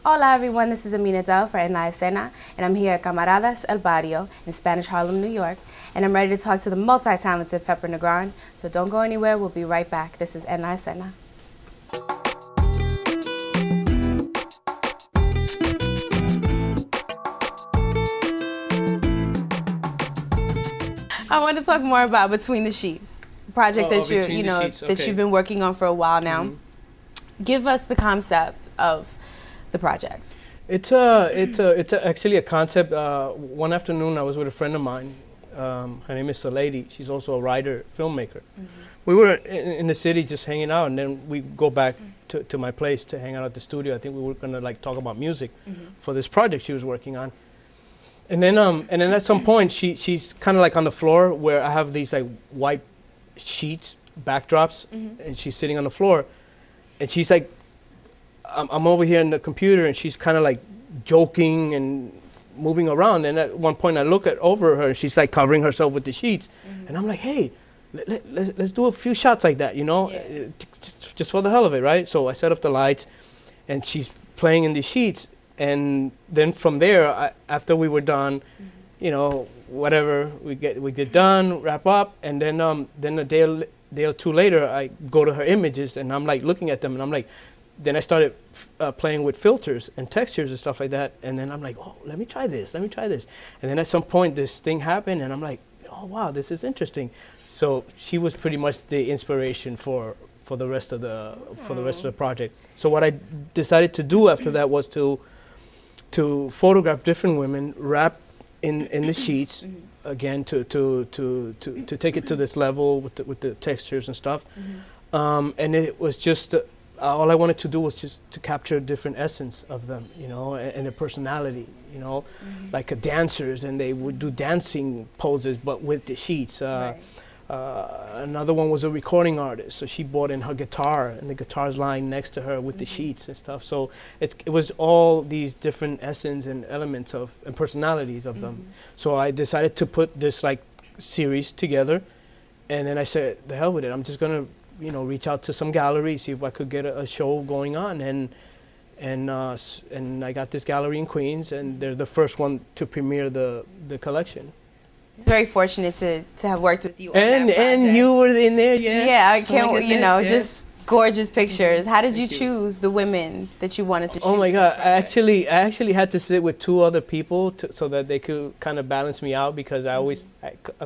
Hola everyone, this is Amina Del for En La Escena, and I'm here at Camaradas El Barrio in Spanish Harlem, New York, and I'm ready to talk to the multi-talented Pepper Negron, so don't go anywhere, we'll be right back. This is En La Escena. I want to talk more about Between the Sheets, project that that you've been working on for a while now. Give us the concept of the project. It's actually a concept. One afternoon, I was with a friend of mine. Her name is C.A.V.s. She's also a writer, filmmaker. We were in the city just hanging out, and then we go back to my place to hang out at the studio. I think we were gonna like talk about music for this project she was working on. And then at some point, she's kind of like on the floor where I have these like white sheets, backdrops, and she's sitting on the floor, and she's like, I'm over here in the computer, and she's kind of like joking and moving around. And at one point, I look over her, and she's like covering herself with the sheets, and I'm like, hey, let's do a few shots like that, you know, just for the hell of it, right? So I set up the lights, and she's playing in the sheets, and then from there, after we were done, you know, whatever we get done, wrap up, and then a day or two later, I go to her images, and I'm like looking at them, and I'm like. Then I started playing with filters and textures and stuff like that. And then I'm like, oh, let me try this. And then at some point, this thing happened, and I'm like, oh, wow, this is interesting. So she was pretty much the inspiration for the rest of the project. So what I decided to do after that was to photograph different women, wrap in the sheets, again, to take it to this level with the textures and stuff. And it was just all I wanted to do was just to capture a different essence of them, you know, and their personality, you know, like dancers, and they would do dancing poses, but with the sheets. Another one was a recording artist, so she brought in her guitar, and the guitar's lying next to her with the sheets and stuff. So it was all these different essence and elements and personalities of them. So I decided to put this like series together, and then I said, the hell with it, I'm just gonna reach out to some gallery, see if I could get a show going on, and I got this gallery in Queens, and they're the first one to premiere the collection. Very fortunate to have worked with you on that project. And you were in there, yes. Yeah, I can't, just gorgeous pictures. How did you choose the women that you wanted to shoot? Oh my God, I actually had to sit with two other people so that they could kind of balance me out, because I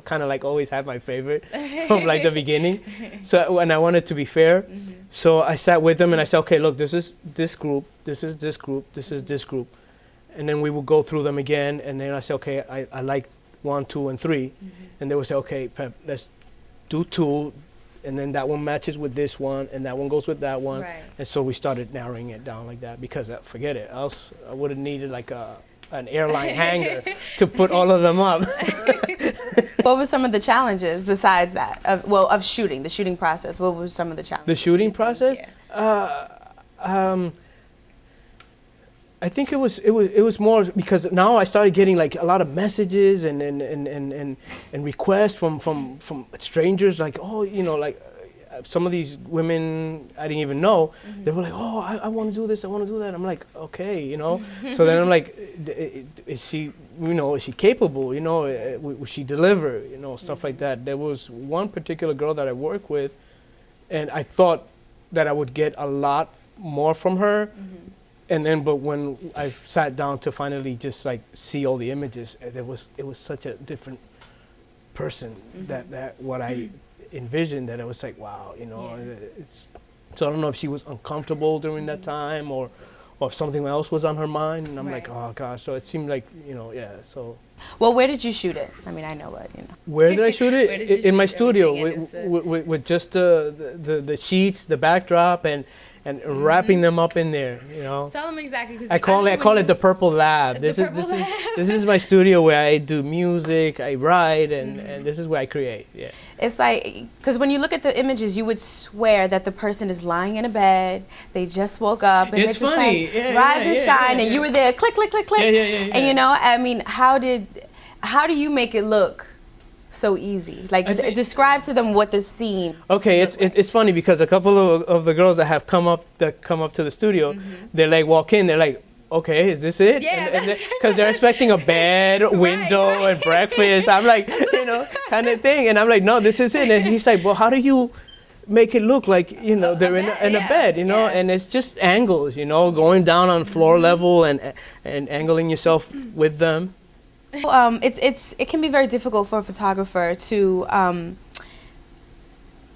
kind of like always had my favorite from like the beginning. So when I wanted to be fair, so I sat with them and I said, okay, look, this is this group, this is this group, this is this group. And then we would go through them again, and then I said, okay, I like 1, 2, and 3. And they would say, okay, Pep, let's do 2. And then that one matches with this one, and that one goes with that one. Right. And so we started narrowing it down like that, because forget it, else I would have needed like an airline hangar to put all of them up. What were some of the challenges besides that, of shooting, the shooting process? What were some of the challenges? The shooting process? I think it was more because now I started getting like a lot of messages and requests from strangers, like, oh, like some of these women I didn't even know. They were like, oh, I want to do this, I want to do that. I'm like, okay, So then I'm like, is she capable? Will she deliver? Stuff like that. There was one particular girl that I work with, and I thought that I would get a lot more from her. And then, but when I sat down to finally just like see all the images, it was such a different person that what I envisioned, that it was like, wow, so I don't know if she was uncomfortable during that time, or if something else was on her mind, and I'm like, oh gosh. So it seemed like, so. Well, where did you shoot it? I mean, I know, but Where did I shoot it? In my studio with just the sheets, the backdrop, and wrapping them up in there, Tell them exactly. I call it the Purple Lab. This is my studio where I do music, I write, and this is where I create. Yeah. It's like, because when you look at the images, you would swear that the person is lying in a bed, they just woke up, and it's just funny. Like, rise and shine, and you were there, click, click, click, click. And I mean, how do you make it look so easy? Like, describe to them what the scene. Okay, it's funny because a couple of the girls that come up to the studio, they're like walk in, they're like, okay, is this it? Yeah, Because they're expecting a bed, window, and breakfast. I'm like, you know, kind of thing. And I'm like, no, this is it. And he's like, well, how do you make it look like, you know, they're in a bed, you know? And it's just angles, you know, going down on floor level and angling yourself with them. It can be very difficult for a photographer to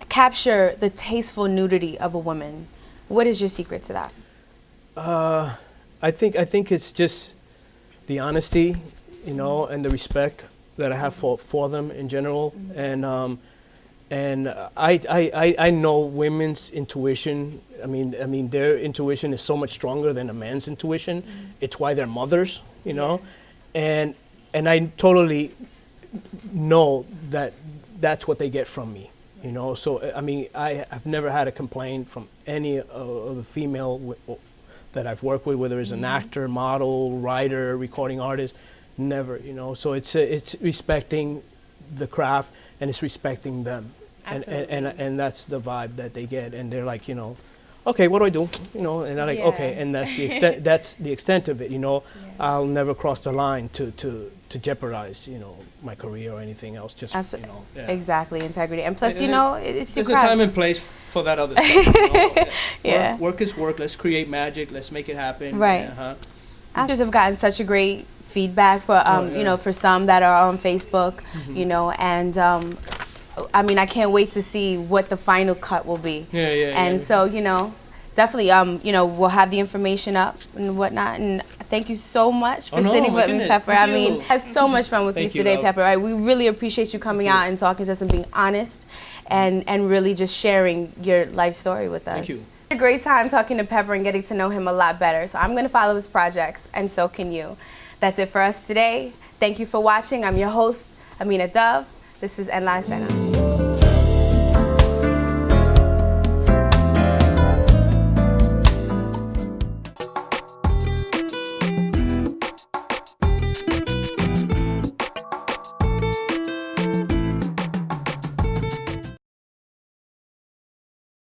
capture the tasteful nudity of a woman. What is your secret to that? I think it's just the honesty, you know, and the respect that I have for them in general. And I know women's intuition. I mean their intuition is so much stronger than a man's intuition. It's why they're mothers, you know, and I totally know that that's what they get from me, you know. So I mean, I've never had a complaint from any of the female that I've worked with, whether it's an actor, model, writer, recording artist, never, you know. So it's respecting the craft and it's respecting them, and that's the vibe that they get, and they're like, you know, okay, what do I do, you know, and they're like, okay, and that's the extent, that's the extent of it, you know. I'll never cross the line to jeopardize, you know, my career or anything else. Just absolutely, you know, exactly, integrity, and plus, you know, it's your there's craft. a time and place for that other stuff. You know? Yeah. Work is work. Let's create magic. Let's make it happen. Right. Actors have gotten such a great feedback for you know, for some that are on Facebook, you know, and I mean, I can't wait to see what the final cut will be. And so, you know, definitely, you know, we'll have the information up and whatnot. And thank you so much for sitting with me, Pepper. I mean, I had so much fun with you today, Pepper. Right? We really appreciate you coming out and talking to us and being honest and really just sharing your life story with us. Thank you. A great time talking to Pepper and getting to know him a lot better. So I'm going to follow his projects, and so can you. That's it for us today. Thank you for watching. I'm your host, Amina Dove. This is Escena.